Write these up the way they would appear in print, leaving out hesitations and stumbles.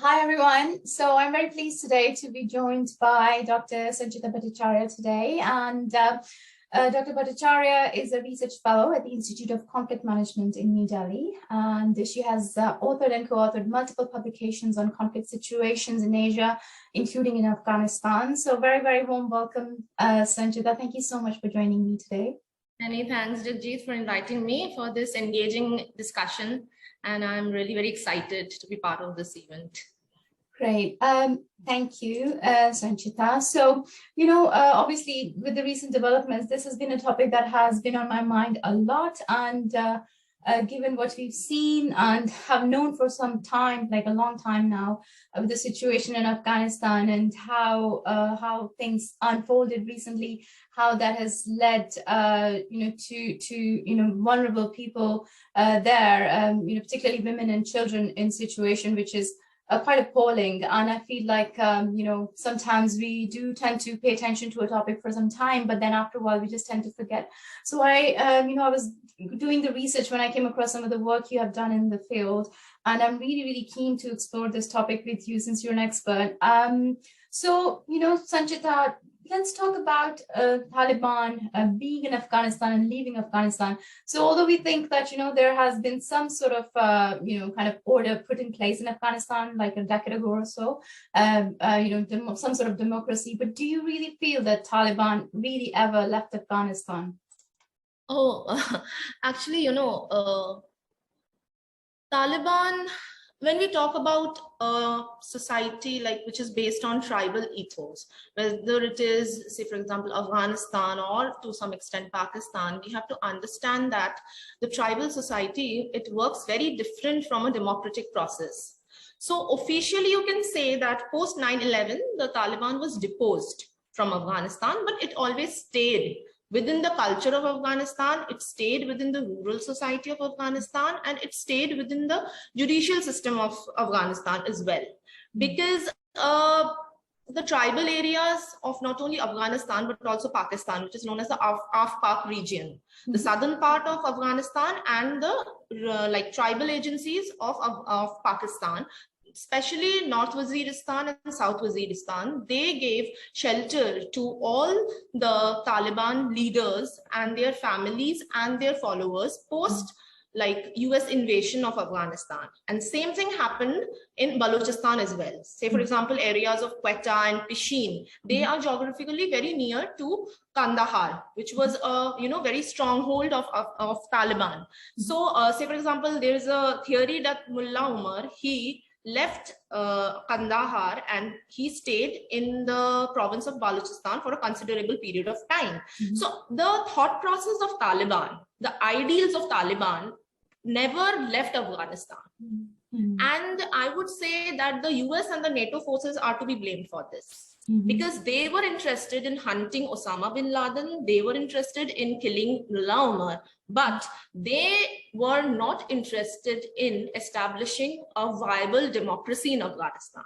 Hi, everyone. So I'm very pleased today to be joined by Dr. Sanchita Bhattacharya today. And Dr. Bhattacharya is a research fellow at the Institute of Conflict Management in New Delhi. And she has authored and co-authored multiple publications on conflict situations in Asia, including in Afghanistan. So very, very warm welcome, Sanchita. Thank you so much for joining me today. Many thanks, Jagjit, for inviting me for this engaging discussion. And I'm really very excited to be part of this event. Great. Thank you, Sanchita. So, obviously, with the recent developments, this has been a topic that has been on my mind a lot. And given what we've seen and have known for some time, like a long time now, of the situation in Afghanistan and how things unfolded recently, how that has led, to vulnerable people there, particularly women and children in situation which is quite appalling. And I feel like, sometimes we do tend to pay attention to a topic for some time, but then after a while we just tend to forget. So I was doing the research when I came across some of the work you have done in the field, and I'm really, really keen to explore this topic with you since you're an expert. Sanchita, let's talk about Taliban being in Afghanistan and leaving Afghanistan. So although we think that, there has been some sort of, kind of order put in place in Afghanistan, like a decade ago or so, some sort of democracy, but do you really feel that Taliban really ever left Afghanistan? Oh, actually, Taliban, when we talk about a society which is based on tribal ethos, whether it is, say, for example, Afghanistan or to some extent Pakistan, we have to understand that the tribal society, it works very different from a democratic process. So officially, you can say that post 9/11, the Taliban was deposed from Afghanistan, but it always stayed within the culture of Afghanistan, it stayed within the rural society of Afghanistan, and it stayed within the judicial system of Afghanistan as well. Because the tribal areas of not only Afghanistan, but also Pakistan, which is known as the Af-Pak region, the southern part of Afghanistan and the tribal agencies of Pakistan, especially North Waziristan and South Waziristan, they gave shelter to all the Taliban leaders and their families and their followers post US invasion of Afghanistan. And same thing happened in Balochistan as well. Say, for example, areas of Quetta and Pishin, they are geographically very near to Kandahar, which was a very stronghold of Taliban. So say, for example, there is a theory that Mullah Umar, he left Kandahar and he stayed in the province of Balochistan for a considerable period of time. So the thought process of Taliban, the ideals of Taliban never left Afghanistan. And I would say that the US and the NATO forces are to be blamed for this. Because they were interested in hunting Osama bin Laden, they were interested in killing Mullah Umar, but they were not interested in establishing a viable democracy in Afghanistan.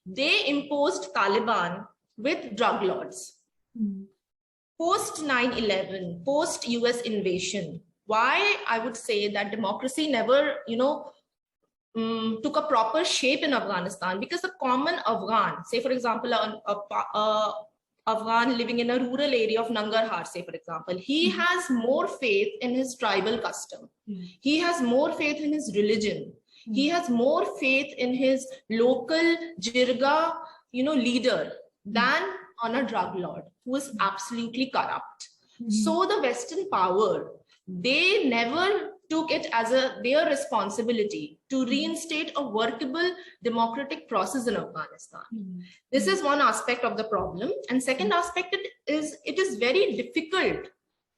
They imposed Taliban with drug lords. Post 9/11, post US invasion, why I would say that democracy never, took a proper shape in Afghanistan, because the common Afghan, say for example, Afghan living in a rural area of Nangarhar, say for example, he has more faith in his tribal custom. He has more faith in his religion. He has more faith in his local jirga, leader than on a drug lord who is absolutely corrupt. So the Western power, they never took it as their responsibility to reinstate a workable democratic process in Afghanistan. This is one aspect of the problem. And second aspect, it is very difficult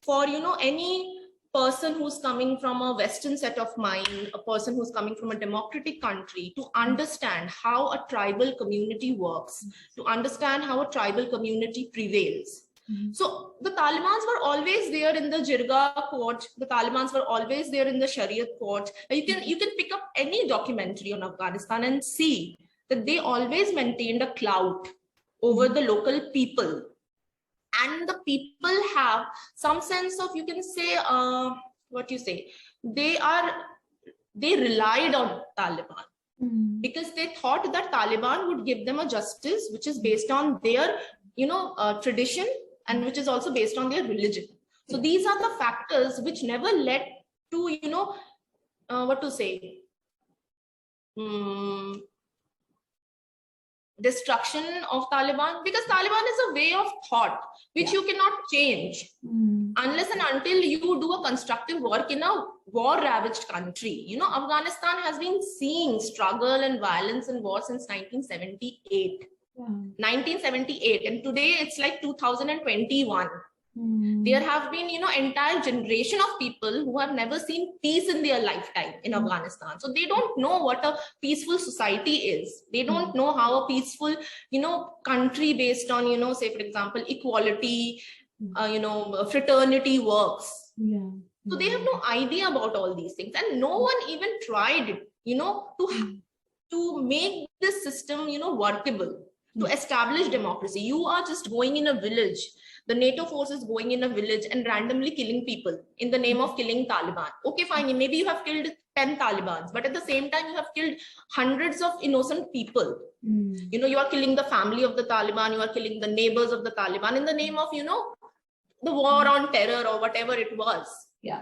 for any person who's coming from a Western set of mind, a person who's coming from a democratic country, to understand how a tribal community works, to understand how a tribal community prevails. So the Talibans were always there in the Jirga court. The Talibans were always there in the Shariat court. You can pick up any documentary on Afghanistan and see that they always maintained a clout over the local people. And the people have some sense of, you can say, they relied on Taliban. because they thought that Taliban would give them a justice which is based on their, tradition, and which is also based on their religion. So these are the factors which never led to, what to say, destruction of Taliban, because Taliban is a way of thought which you cannot change unless and until you do a constructive work in a war-ravaged country. Afghanistan has been seeing struggle and violence and war since 1978. 1978, and today it's like 2021. There have been, entire generation of people who have never seen peace in their lifetime in Afghanistan. So they don't know what a peaceful society is. They don't know how a peaceful, country based on, say, for example, equality, fraternity works. So they have no idea about all these things. And no one even tried, to make this system, workable, to establish democracy. You are just going in a village. The NATO force is going in a village and randomly killing people in the name of killing Taliban. Okay, fine. Maybe you have killed 10 Talibans, but at the same time, you have killed hundreds of innocent people. You are killing the family of the Taliban. You are killing the neighbors of the Taliban in the name of, the war on terror or whatever it was.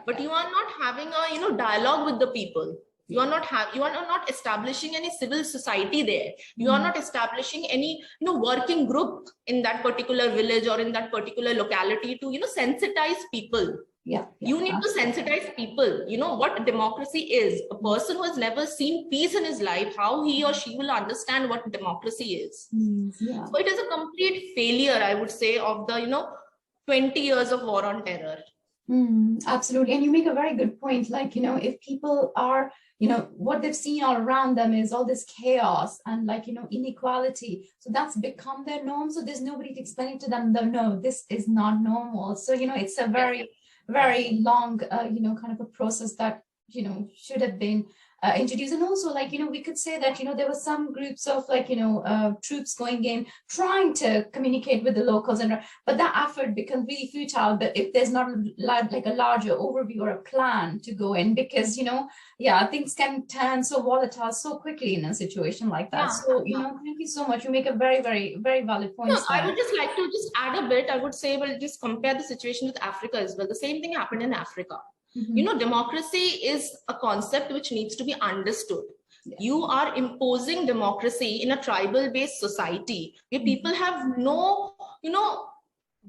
But you are not having a, dialogue with the people. You are not establishing any civil society there. You are not establishing any working group in that particular village or in that particular locality to sensitize people. You need to sensitize people. What democracy is. A person who has never seen peace in his life, how he or she will understand what democracy is. So it is a complete failure, I would say, of the 20 years of war on terror. Absolutely. And you make a very good point. Like, if people are, what they've seen all around them is all this chaos and inequality. So that's become their norm. So there's nobody to explain to them, no, this is not normal. So, it's a very, very long, kind of a process that, should have been introduced. And also, we could say that, there were some groups of troops going in, trying to communicate with the locals, but that effort becomes really futile. But if there's not a larger overview or a plan to go in, because, things can turn so volatile so quickly in a situation like that. So, thank you so much. You make a very, very, very valid point. No, I would just like to just add a bit. I would say, well, just compare the situation with Africa as well. The same thing happened in Africa. Democracy is a concept which needs to be understood. You are imposing democracy in a tribal-based society where people have no,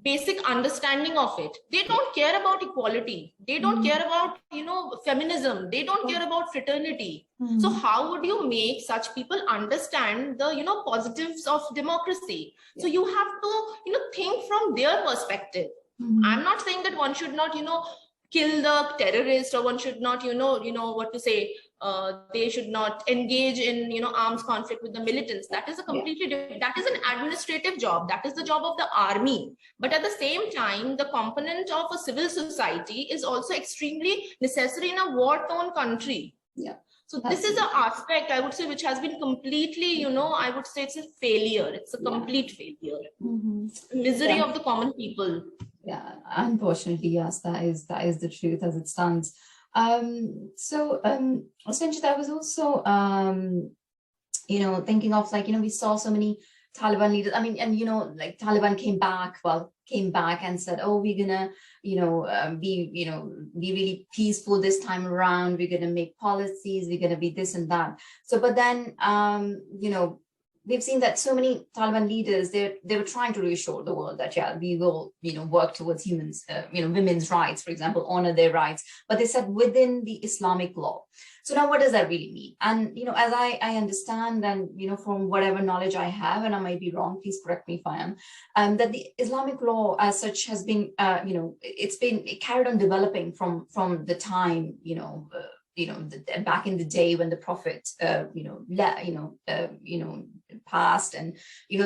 basic understanding of it. They don't care about equality. They don't care about, feminism. They don't care about fraternity. So how would you make such people understand the, positives of democracy? So you have to, think from their perspective. I'm not saying that one should not, kill the terrorist, or one should not, they should not engage in, arms conflict with the militants. That is a completely different, that is an administrative job. That is the job of the army. But at the same time, the component of a civil society is also extremely necessary in a war-torn country. So this is an aspect, I would say, which has been completely, I would say it's a failure. It's a complete failure. Misery of the common people. Unfortunately, yes, that is the truth as it stands. So Sanjit, I was also thinking of we saw so many Taliban leaders. I mean, and Taliban came back and said, oh, we're gonna be really peaceful this time around. We're gonna make policies. We're gonna be this and that. So, but then we've seen that so many Taliban leaders, they were trying to reassure the world that, we will, work towards women's rights, for example, honor their rights. But they said within the Islamic law. So now what does that really mean? And, as I understand, and, from whatever knowledge I have, and I might be wrong, please correct me if I am, that the Islamic law as such has been, it carried on developing from the time, back in the day when the Prophet, passed, and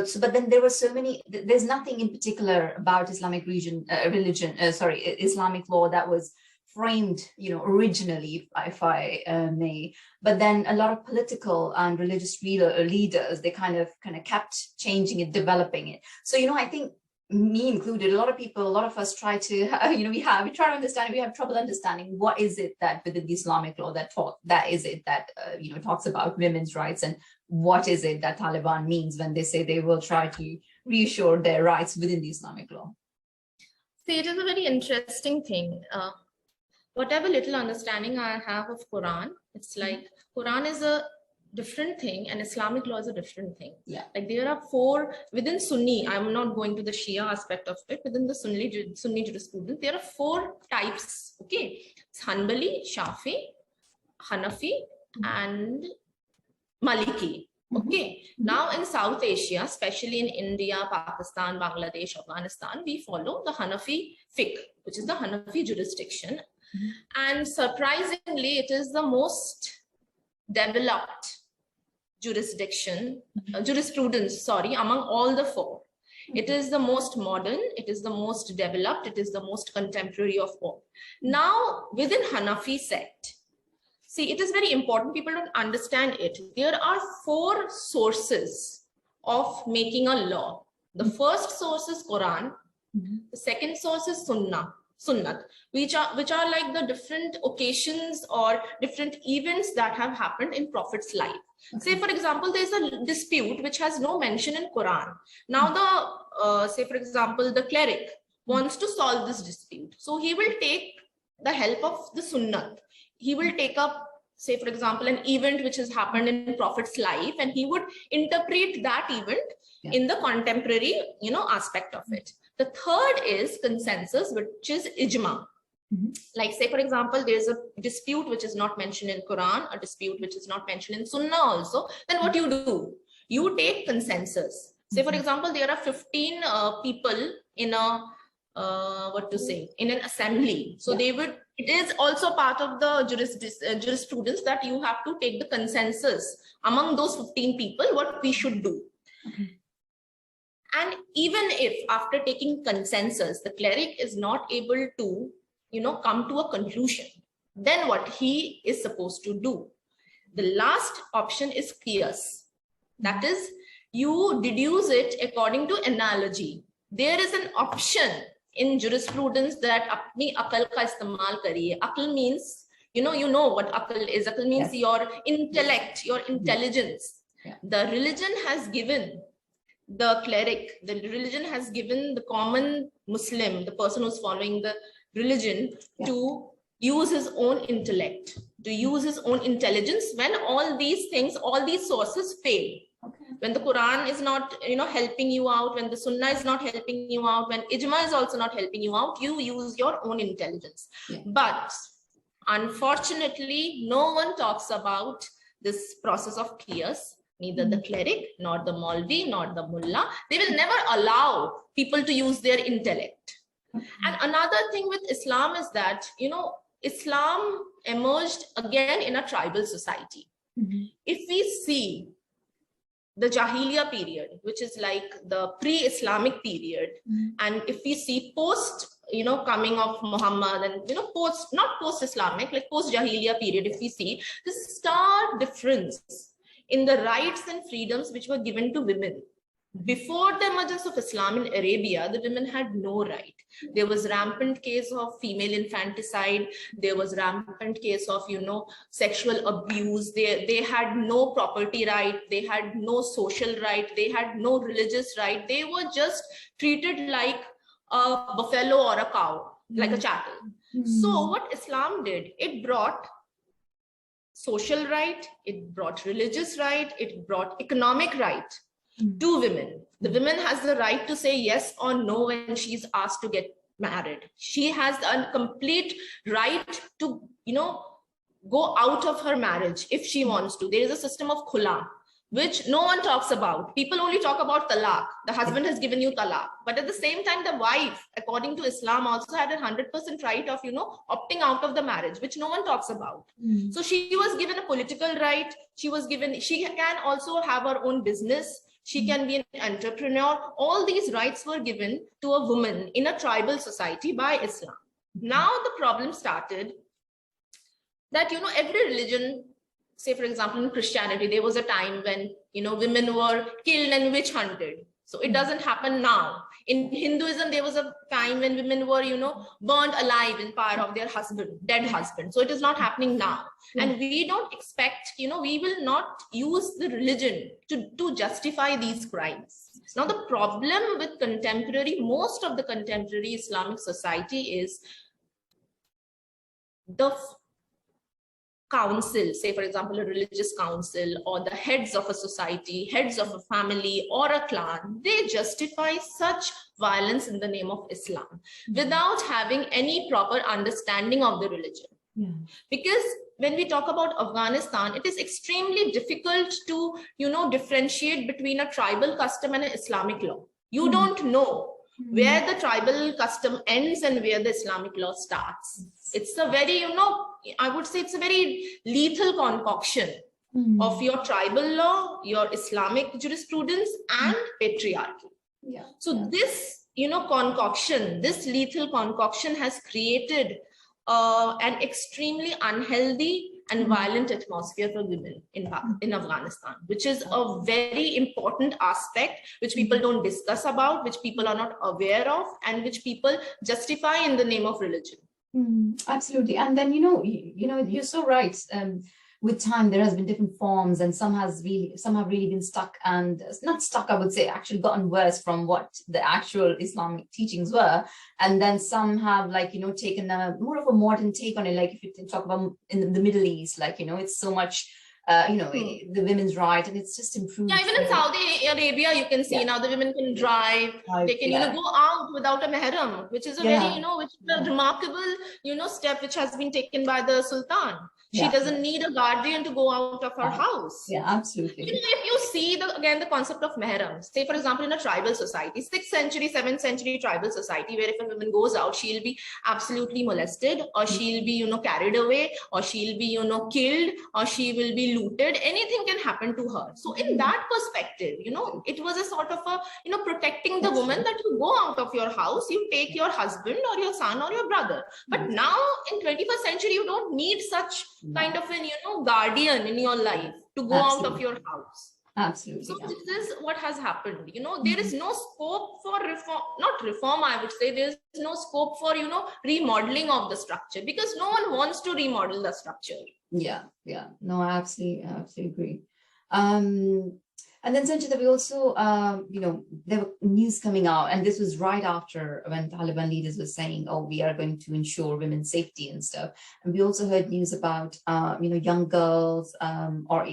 so, but then there were so many. There's nothing in particular about Islamic Islamic law that was framed, originally, if I may. But then a lot of political and religious leaders, they kind of kept changing it, developing it. So, I think me included, a lot of people, a lot of us try to, we try to understand, we have trouble understanding what is it that within the Islamic law that talks about women's rights, and what is it that Taliban means when they say they will try to reassure their rights within the Islamic law. See, it is a very interesting thing. Whatever little understanding I have of Quran, it's like Quran is a different thing and Islamic law is a different thing. Yeah. Like there are 4 within Sunni. I'm not going to the Shia aspect of it. Within the Sunni jurisprudence, there are 4 types. Okay, it's Hanbali, Shafi, Hanafi, and Maliki. Okay, now in South Asia, especially in India, Pakistan, Bangladesh, Afghanistan, we follow the Hanafi fiqh, which is the Hanafi jurisdiction. And surprisingly, it is the most developed jurisprudence, among all the 4. It is the most modern, it is the most developed, it is the most contemporary of all. Now, within Hanafi sect, see, it is very important, people don't understand it. There are 4 sources of making a law. The first source is Quran, the second source is Sunnat, which are like the different occasions or different events that have happened in Prophet's life. Okay. Say, for example, there's a dispute which has no mention in Quran. Now, say, for example, the cleric wants to solve this dispute. So he will take the help of the Sunnat. He will take up, say, for example, an event which has happened in Prophet's life, and he would interpret that event in the contemporary, aspect of it. The third is consensus, which is ijma. Like, say, for example, there's a dispute which is not mentioned in Quran, a dispute which is not mentioned in Sunnah also. Then what do? You take consensus. Say, for example, there are 15 people in a, in an assembly. So it is also part of the jurisprudence that you have to take the consensus among those 15 people, what we should do. And even if after taking consensus, the cleric is not able to, come to a conclusion, then what he is supposed to do? The last option is qiyas. That is, you deduce it according to analogy. There is an option in jurisprudence that apni aqal ka istemal kariye. Aqal means, you know what aqal is. Aqal means your intellect, your intelligence. The religion has given the cleric, the religion has given the common Muslim, the person who's following the religion, to use his own intellect, to use his own intelligence when all these things, all these sources fail. When the Quran is not, helping you out, when the Sunnah is not helping you out, when Ijma is also not helping you out, you use your own intelligence. But unfortunately, no one talks about this process of qiyas. Neither the cleric, nor the Maulvi, nor the Mullah. They will never allow people to use their intellect. And another thing with Islam is that, Islam emerged again in a tribal society. If we see the Jahiliya period, which is like the pre-Islamic period, and if we see post, coming of Muhammad and, not post-Islamic, like post-Jahiliya period, if we see this stark difference in the rights and freedoms which were given to women. Before the emergence of Islam in Arabia, the women had no right. There was rampant case of female infanticide. There was rampant case of, sexual abuse. They had no property right. They had no social right. They had no religious right. They were just treated like a buffalo or a cow, like a chattel. So what Islam did, it brought social right, it brought religious right, it brought economic right to women. The woman has the right to say yes or no when she's asked to get married. She has a complete right to, go out of her marriage if she wants to. There is a system of khula, which no one talks about. People only talk about talaq. The husband has given you talaq. But at the same time, the wife, according to Islam, also had a 100% right of, opting out of the marriage, which no one talks about. So she was given a political right. She can also have her own business. She can be an entrepreneur. All these rights were given to a woman in a tribal society by Islam. Now the problem started that, every religion, say, for example, in Christianity, there was a time when, women were killed and witch hunted. So it doesn't happen now. In Hinduism, there was a time when women were, burned alive in fire of their dead husband. So it is not happening now. And we don't expect, we will not use the religion to justify these crimes. Now, the problem with most of the contemporary Islamic society is the council, say for example, a religious council, or the heads of a society, heads of a family or a clan, they justify such violence in the name of Islam without having any proper understanding of the religion. Because when we talk about Afghanistan, it is extremely difficult to, differentiate between a tribal custom and an Islamic law. You don't know where the tribal custom ends and where the Islamic law starts. It's a very, I would say it's a very lethal concoction of your tribal law, your Islamic jurisprudence, and patriarchy. So this, concoction, this lethal concoction has created an extremely unhealthy and violent atmosphere for women in Afghanistan, which is a very important aspect which people don't discuss about, which people are not aware of, and which people justify in the name of religion. Absolutely. And then, you're so right. With time, there has been different forms, and some have really been stuck, and not stuck, I would say, actually gotten worse from what the actual Islamic teachings were. And then some have, taken a more of a modern take on it. Like if you talk about in the Middle East, it's so much, the women's right, and it's just improved. Yeah, even in Saudi Arabia, you can see now the women can drive, they can, go out without a mahram, which is a very, which is a remarkable, step which has been taken by the Sultan. She doesn't need a guardian to go out of her house. Yeah, absolutely. If you see again the concept of mahram, say for example in a tribal society, 6th century, 7th century tribal society, where if a woman goes out, she'll be absolutely molested, or she'll be carried away, or she'll be killed, or she will be looted. Anything can happen to her. So in that perspective, it was a sort of a protecting the woman, that you go out of your house, you take your husband or your son or your brother. But now in 21st century, you don't need such kind of an guardian in your life to go out of your house. Absolutely. So this is what has happened. There is no scope for reform, not reform, I would say. There's no scope for remodeling of the structure, because no one wants to remodel the structure. No, I absolutely agree. And then Sanchita, we also, there were news coming out, and this was right after when Taliban leaders were saying, oh, we are going to ensure women's safety and stuff. And we also heard news about, young girls, or,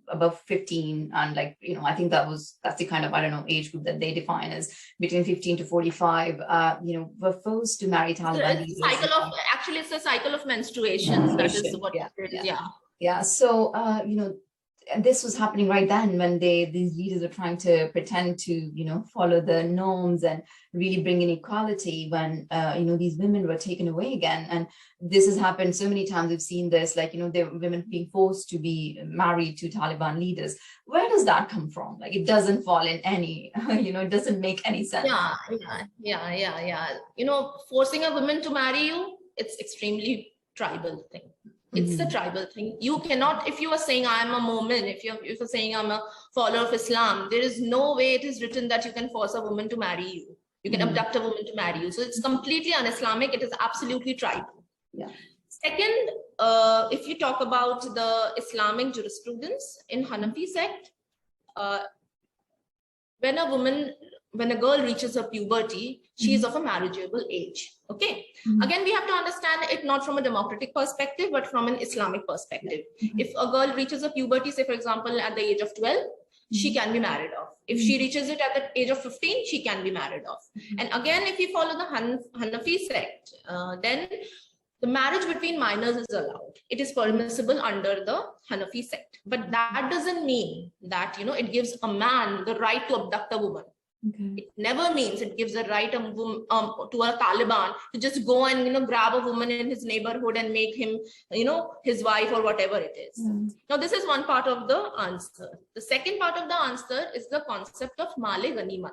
above 15. And I think that's the kind of, age group that they define as between 15 to 45, were forced to marry Taliban leaders. Actually, it's a cycle of menstruation. That is what it is. Yeah. So, and this was happening right then when these leaders were trying to pretend to, follow the norms and really bring in equality when, these women were taken away again. And this has happened so many times. We've seen this, there were women being forced to be married to Taliban leaders. Where does that come from? It doesn't fall in any, it doesn't make any sense. Yeah. Forcing a woman to marry you, it's extremely tribal thing. It's a tribal thing. You cannot, if you are saying I'm a Mu'min, if you're saying I'm a follower of Islam, there is no way it is written that you can force a woman to marry you. You can abduct a woman to marry you. So it's completely un-Islamic. It is absolutely tribal. Second, if you talk about the Islamic jurisprudence in Hanafi sect, when a girl reaches her puberty, she is of a marriageable age. Okay. Again, we have to understand it not from a democratic perspective, but from an Islamic perspective. If a girl reaches a puberty, say for example, at the age of 12, she can be married off. If she reaches it at the age of 15, she can be married off. And again, if you follow the Hanafi sect, then the marriage between minors is allowed. It is permissible under the Hanafi sect. But that doesn't mean that, it gives a man the right to abduct a woman. It never means it gives a right to a Taliban to just go and grab a woman in his neighborhood and make him his wife or whatever it is. Now this is one part of the answer. The second part of the answer is the concept of Male Ganimat.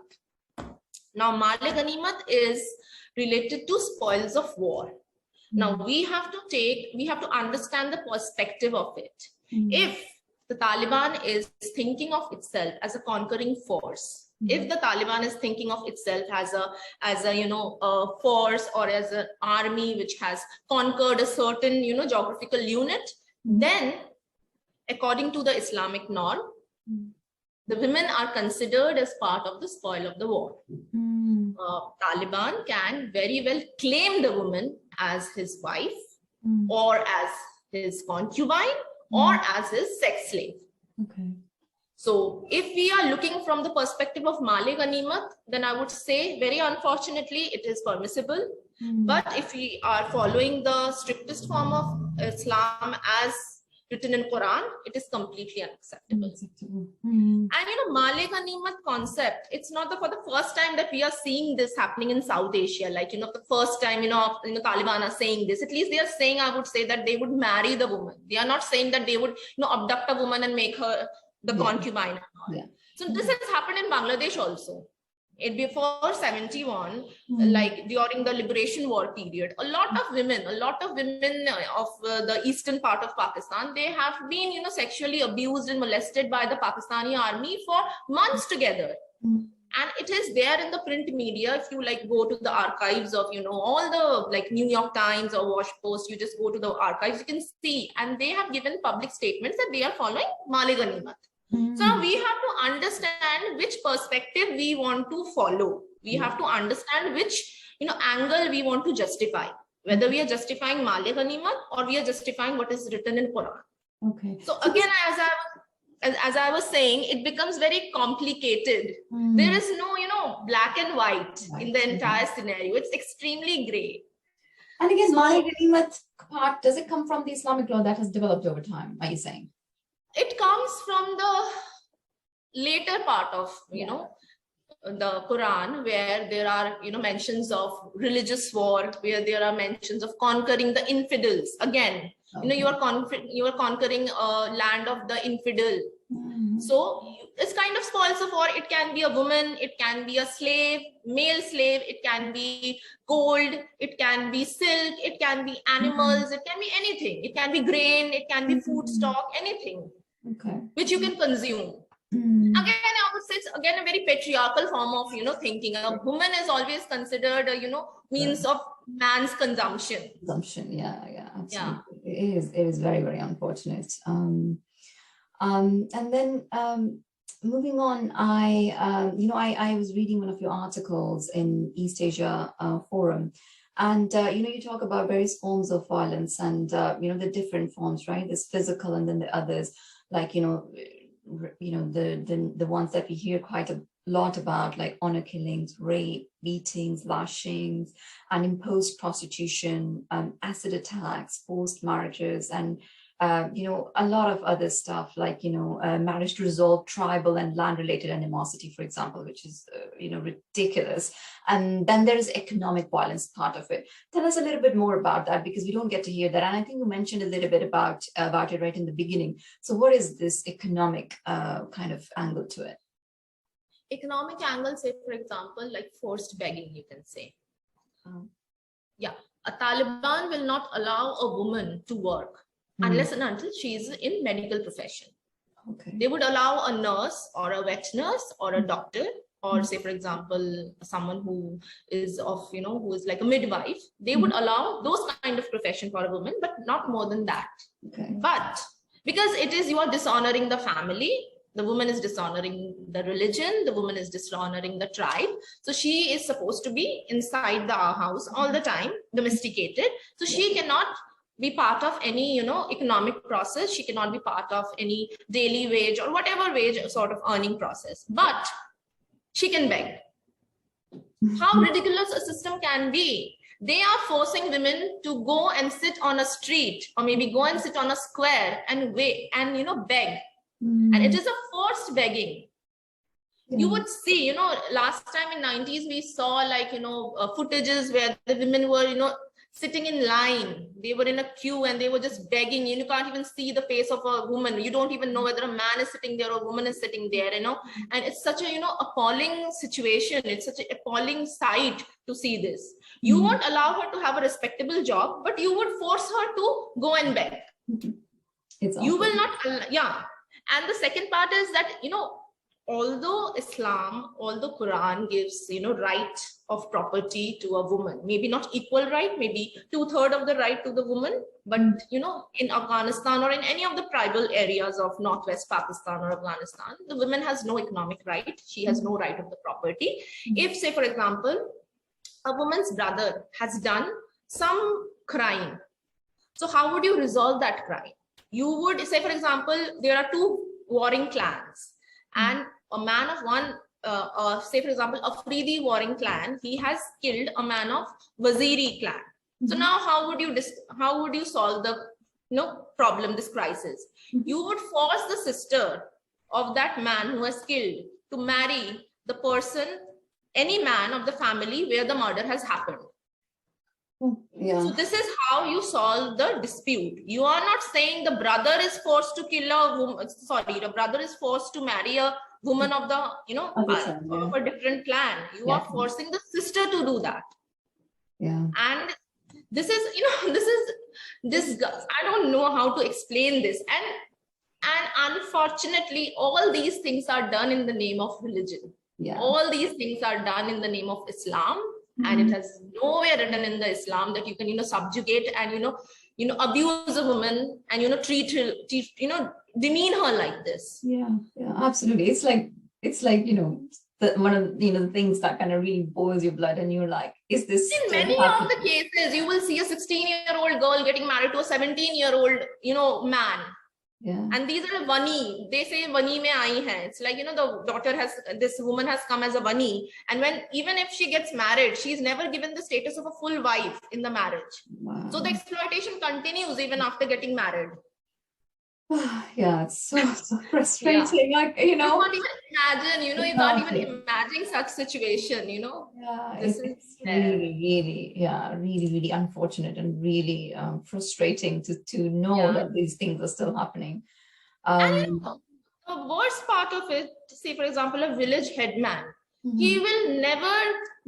Now Male Ganimat is related to spoils of war. Now we have to understand the perspective of it. If the Taliban is thinking of itself as a conquering force, If the Taliban is thinking of itself as a a force or as an army which has conquered a certain geographical unit, then according to the Islamic norm, the women are considered as part of the spoil of the war. Taliban can very well claim the woman as his wife or as his concubine or as his sex slave. Okay. So if we are looking from the perspective of Male Ganimat, then I would say very unfortunately it is permissible. But if we are following the strictest form of Islam as written in Quran, it is completely unacceptable. And Male Ganimat concept, it's not for the first time that we are seeing this happening in South Asia. Like, the first time, Taliban are saying this. At least they are saying, I would say, that they would marry the woman. They are not saying that they would, abduct a woman and make her the concubine. So this has happened in Bangladesh also. Before 71, like during the liberation war period, a lot of women of the eastern part of Pakistan, they have been, sexually abused and molested by the Pakistani army for months together. And it is there in the print media. If you go to the archives of, all the New York Times or Wash Post, you just go to the archives, you can see, and they have given public statements that they are following Male Ganimat. So we have to understand which perspective we want to follow. We have to understand which angle we want to justify, whether we are justifying Male Ganimat or we are justifying what is written in Quran. Okay. So again, as I was saying, it becomes very complicated. There is no black and white in the entire scenario. It's extremely gray. And again, Male Ganimat part, does it come from the Islamic law that has developed over time, are you saying? It comes from the later part of, the Quran, where there are, mentions of religious war, where there are mentions of conquering the infidels. Again, you are conquering a land of the infidel. So it's kind of spoils of war. It can be a woman, it can be a slave, male slave, it can be gold, it can be silk, it can be animals, it can be anything. It can be grain, it can be food stock, anything. Okay. Which you can consume. Again, I would say it's again a very patriarchal form of thinking. A woman is always considered a means of man's consumption. Yeah, absolutely. It is very, very unfortunate. And then moving on, I was reading one of your articles in East Asia Forum. And, you talk about various forms of violence and, the different forms, right? There's physical and then the others, like, the ones that we hear quite a lot about, like honor killings, rape, beatings, lashings, and imposed prostitution, acid attacks, forced marriages, and a lot of other stuff like, marriage to resolve tribal and land-related animosity, for example, which is, ridiculous. And then there is economic violence part of it. Tell us a little bit more about that, because we don't get to hear that. And I think you mentioned a little bit about it right in the beginning. So what is this economic kind of angle to it? Economic angle, say, for example, like forced begging, you can say. A Taliban will not allow a woman to work unless and until she is in medical profession. Okay. They would allow a nurse or a vet nurse or a doctor, or say, for example, someone who is who is like a midwife. They would allow those kind of profession for a woman, but not more than that. Okay. But because you are dishonoring the family, the woman is dishonoring the religion, the woman is dishonoring the tribe. So she is supposed to be inside the house all the time, domesticated. So she cannot be part of any, economic process. She cannot be part of any daily wage or whatever wage sort of earning process, but she can beg. How ridiculous a system can be. They are forcing women to go and sit on a street or maybe go and sit on a square and wait and, beg. And it is a forced begging. You would see, last time in 90s, we saw like, footages where the women were, sitting in line. They were in a queue and they were just begging. You can't even see the face of a woman. You don't even know whether a man is sitting there or a woman is sitting there, and it's such a, appalling situation. It's such an appalling sight to see this. You won't allow her to have a respectable job, but you would force her to go and beg. It's you will not, And the second part is that, although Quran gives, right of property to a woman, maybe not equal right, maybe 2/3 of the right to the woman, but in Afghanistan or in any of the tribal areas of Northwest Pakistan or Afghanistan, the woman has no economic right. She has no right of the property. If, say, for example, a woman's brother has done some crime, so how would you resolve that crime? You would say, for example, there are two warring clans, and a man of one, say, for example, Afridi warring clan, he has killed a man of Waziri clan. So now how would you solve the problem, this crisis? You would force the sister of that man who has killed to marry the person, any man of the family where the murder has happened. Yeah. So this is how you solve the dispute. You are not saying the brother is forced to kill a woman. Sorry, the brother is forced to marry a woman of the, of a different clan. You are forcing the sister to do that. Yeah. And this is, I don't know how to explain this. And unfortunately, all these things are done in the name of religion. Yeah. All these things are done in the name of Islam. And it has nowhere written in the Islam that you can, subjugate and, abuse a woman and, treat her, demean her like this. Yeah, absolutely. It's like, one of the things that kind of really boils your blood, and you're like, is this in many of the cases you will see a 16-year-old girl getting married to a 17-year-old, man. Yeah. And these are vani. They say vani mein aayi hai. It's like, this woman has come as a vani. And even if she gets married, she's never given the status of a full wife in the marriage. Wow. So the exploitation continues even after getting married. Yeah, it's so frustrating. Like, you can't even imagine, you can't even imagine such situation, Yeah, this it's really, really unfortunate and really frustrating to know that these things are still happening. And the worst part of it, say, for example, a village headman, he will never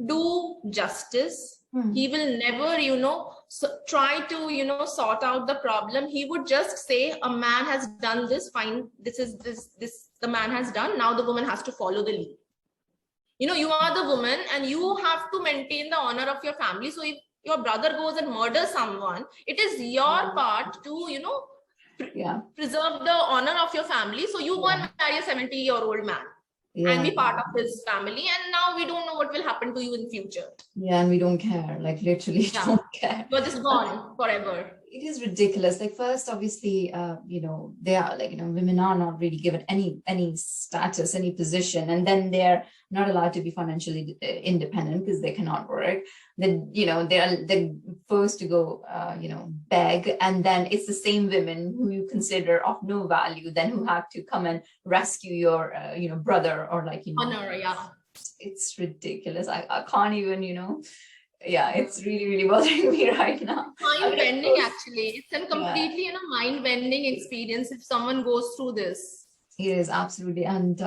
do justice. He will never, try to, sort out the problem. He would just say, a man has done this, fine, this the man has done, now the woman has to follow the lead. You are the woman and you have to maintain the honor of your family. So if your brother goes and murders someone, it is your part to, preserve the honor of your family. So you go and marry a 70-year-old man. And be part of his family, and now we don't know what will happen to you in future. Yeah, and we don't care, like literally don't care. You're just gone forever. It is ridiculous. Like, first, obviously, they are like, women are not really given any status, any position, and then they're not allowed to be financially independent because they cannot work. Then, they're forced to go, beg, and then it's the same women who you consider of no value, then who have to come and rescue your, brother or like, honor. Yeah, it's ridiculous. I can't even, it's really, really bothering me right now. Mind-bending, actually. It's a completely, mind-bending experience if someone goes through this. It is, absolutely. And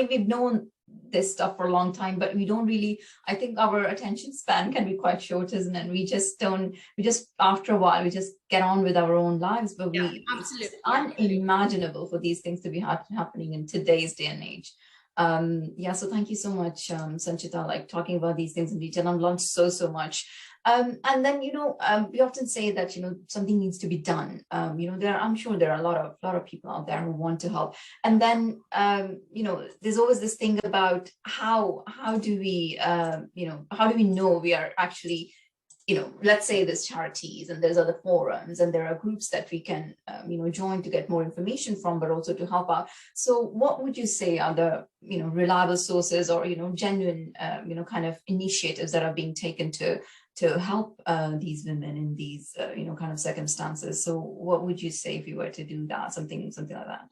we've known this stuff for a long time, but we don't really, I think our attention span can be quite short, isn't it? We just after a while, we just get on with our own lives, but absolutely. It's unimaginable for these things to be happening in today's day and age. So thank you so much, Sanchita, like talking about these things in detail. I've learned so much. And then, we often say that, something needs to be done. I'm sure there are a lot of people out there who want to help. And then, there's always this thing about how do we know we are actually, let's say there's charities and there's other forums and there are groups that we can, join to get more information from, but also to help out. So what would you say are the, reliable sources or, genuine, kind of initiatives that are being taken to help these women in these, kind of circumstances? So what would you say if you were to do that, something like that?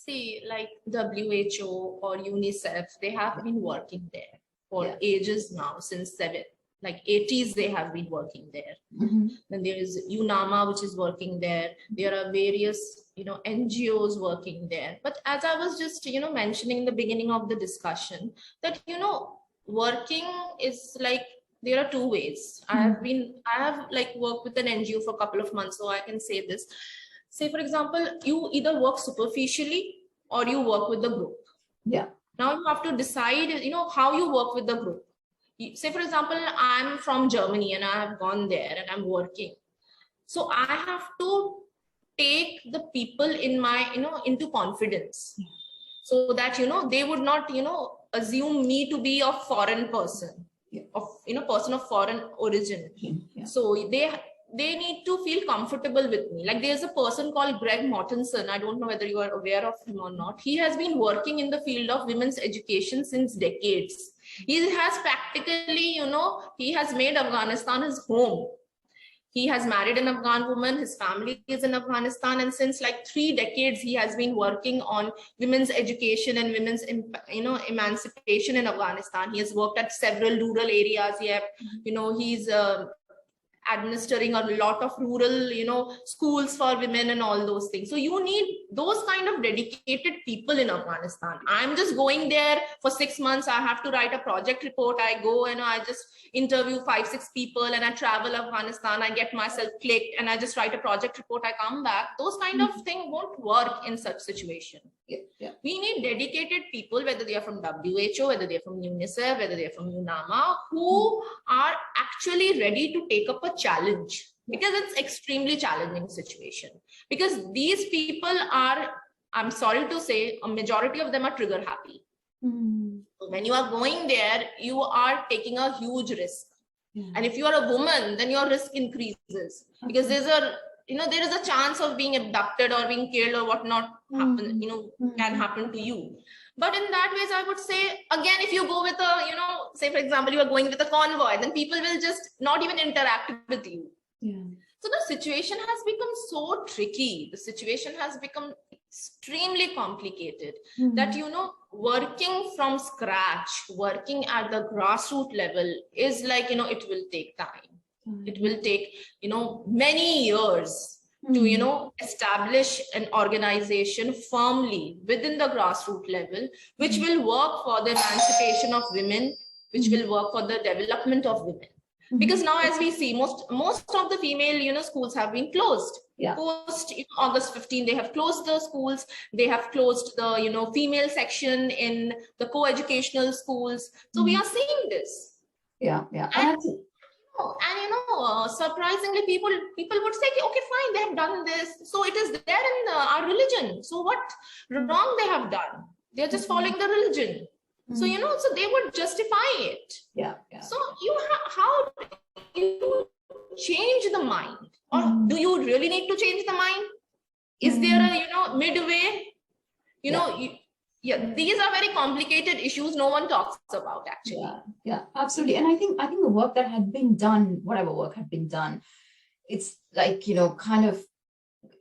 See, like WHO or UNICEF, they have been working there for ages now, since 80s they have been working there. Then there is UNAMA, which is working there. There are various NGOs working there. But as I was just mentioning in the beginning of the discussion, that working is like, there are two ways. I have like worked with an NGO for a couple of months, so I can say this. Say, for example, you either work superficially or you work with the group. Yeah. Now you have to decide, how you work with the group. Say, for example, I'm from Germany and I have gone there and I'm working. So I have to take the people in my, into confidence, so that, they would not, assume me to be a foreign person, of, person of foreign origin. Yeah. So they need to feel comfortable with me. Like there's a person called Greg Mortensen. I don't know whether you are aware of him or not. He has been working in the field of women's education since decades. He has practically, he has made Afghanistan his home. He has married an Afghan woman. His family is in Afghanistan. And since like 3 decades, he has been working on women's education and women's, emancipation in Afghanistan. He has worked at several rural areas. He's administering a lot of rural, schools for women and all those things. So you need those kind of dedicated people in Afghanistan. I'm just going there for 6 months. I have to write a project report. I go and I just interview 5-6 people and I travel Afghanistan. I get myself clicked and I just write a project report. I come back. Those kind of things won't work in such situation. Yeah. We need dedicated people, whether they are from WHO, whether they're from UNICEF, whether they're from UNAMA, who are actually ready to take up a challenge, because it's extremely challenging situation. Because these people are, I'm sorry to say, a majority of them are trigger happy. When you are going there, you are taking a huge risk. And if you are a woman, then your risk increases, because there is a chance of being abducted or being killed or whatnot happen, can happen to you. But in that ways, I would say, again, if you go with a, say, for example, you are going with a convoy, then people will just not even interact with you. So the situation has become so tricky. The situation has become extremely complicated that, working from scratch, working at the grassroots level is like, it will take time. It will take, many years to, establish an organization firmly within the grassroots level, which will work for the emancipation of women, which will work for the development of women. Because now, as we see, most of the female, schools have been closed. Post August 15, they have closed the schools. They have closed the, female section in the co-educational schools. So we are seeing this. And surprisingly, people would say, okay, fine, they have done this. So it is there in our religion. So what wrong they have done? They're just following the religion. So, so they would justify it. So how do you change the mind? Or do you really need to change the mind? Is there a, midway? These are very complicated issues no one talks about, actually. Yeah, absolutely. And I think the work that had been done, whatever work had been done, it's like, kind of,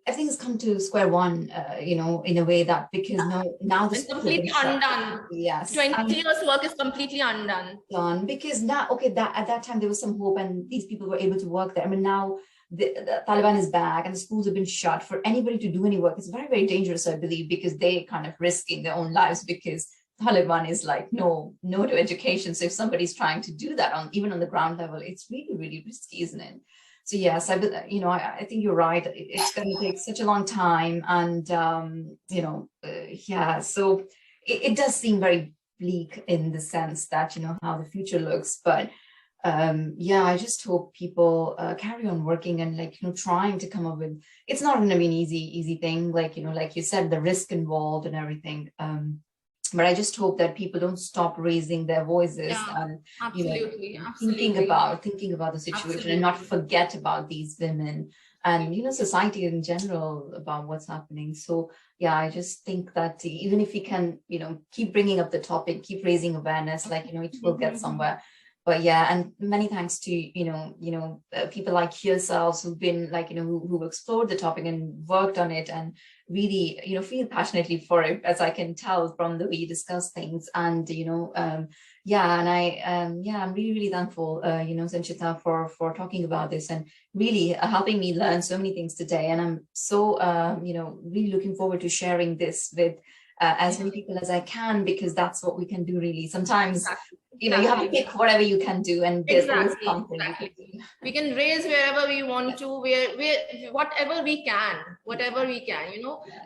I think it's come to square one, in a way that, because now it's completely undone. Yes. 20 years work is completely undone. Because now, that at that time there was some hope and these people were able to work there. I mean, now the Taliban is back and the schools have been shut. For anybody to do any work, it's very, very dangerous, I believe, because they kind of risking their own lives, because Taliban is like, no to education. So if somebody's trying to do that even on the ground level, it's really, really risky, isn't it? So yes, I think you're right. It's going to take such a long time, and so it does seem very bleak in the sense that how the future looks. But I just hope people carry on working and trying to come up with. It's not going to be an easy thing, like you said, the risk involved and everything. But I just hope that people don't stop raising their voices and absolutely. thinking about the situation and not forget about these women and society in general about what's happening. So I just think that even if we can keep bringing up the topic, keep raising awareness, it will get somewhere. But and many thanks to people like yourselves who've been who explored the topic and worked on it and really feel passionately for it, as I can tell from the way you discuss things. And I'm really, really thankful Sanchita for talking about this and really helping me learn so many things today. And I'm so really looking forward to sharing this with as many people as I can, because that's what we can do really. Sometimes you have to pick whatever you can do, and there's always something you can do. We can raise wherever we want to, whatever we can,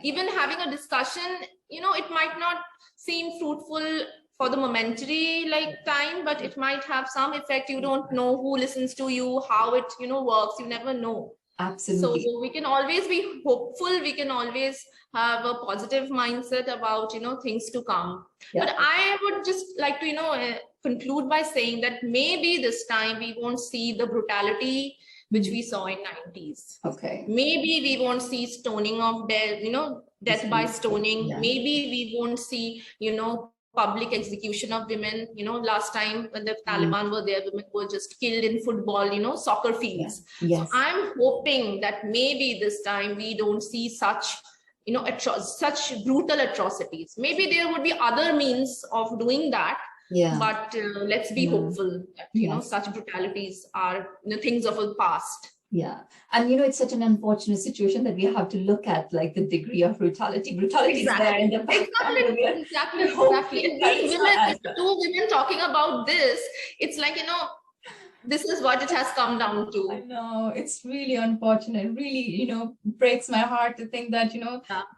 even having a discussion it might not seem fruitful for the momentary like time, but it might have some effect. You don't know who listens to you, how it, works. You never know. Absolutely. So we can always be hopeful. We can always have a positive mindset about, things to come. Yeah. But I would just like to, conclude by saying that maybe this time we won't see the brutality which we saw in 90s. Okay. Maybe we won't see stoning of death, death by stoning. Yeah. Maybe we won't see, public execution of women. Last time when the Taliban were there, women were just killed in football, soccer fields. Yes. So I'm hoping that maybe this time we don't see such, such brutal atrocities. Maybe there would be other means of doing that. Yeah. But let's be hopeful that, such brutalities are things of the past. Yeah. And, it's such an unfortunate situation that we have to look at like the degree of brutality. Brutality is there in the background. Exactly. And two women talking about this, it's like, this is what it has come down to. I know, it's really unfortunate. It really, breaks my heart to think that,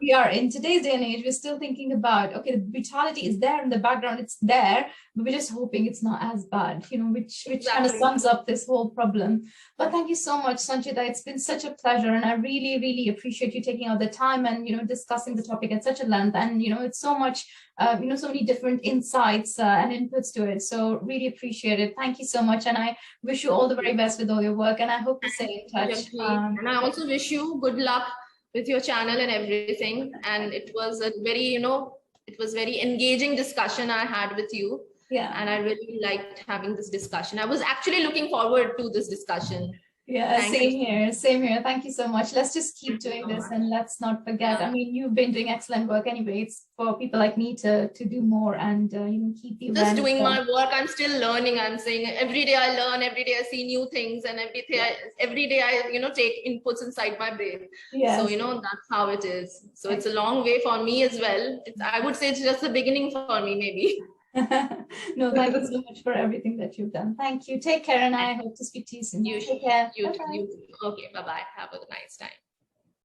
we are in today's day and age, we're still thinking about, okay, the brutality is there in the background, it's there, but we're just hoping it's not as bad, which kind of sums up this whole problem. But thank you so much, Sanchita. It's been such a pleasure, and I really, really appreciate you taking out the time and, discussing the topic at such a length. And, it's so much, so many different insights and inputs to it. So really appreciate it. Thank you so much. And I wish you all the very best with all your work, and I hope to stay in touch. And I also wish you good luck with your channel and everything. And it was a very, it was very engaging discussion I had with you. Yeah. And I really liked having this discussion. I was actually looking forward to this discussion. Yeah, same here. Thank you so much. Let's just keep doing this, and let's not forget. I mean, you've been doing excellent work anyway. It's for people like me to do more and keep the just doing my work. I'm still learning. I'm saying every day I learn, every day I see new things, and every day I take inputs inside my brain. Yes. So that's how it is. So it's a long way for me as well. I would say it's just the beginning for me, maybe. No, thank you so much for everything that you've done. Thank you. Take care, and I hope to speak to you soon. Take care. You, okay, bye-bye. Have a nice time.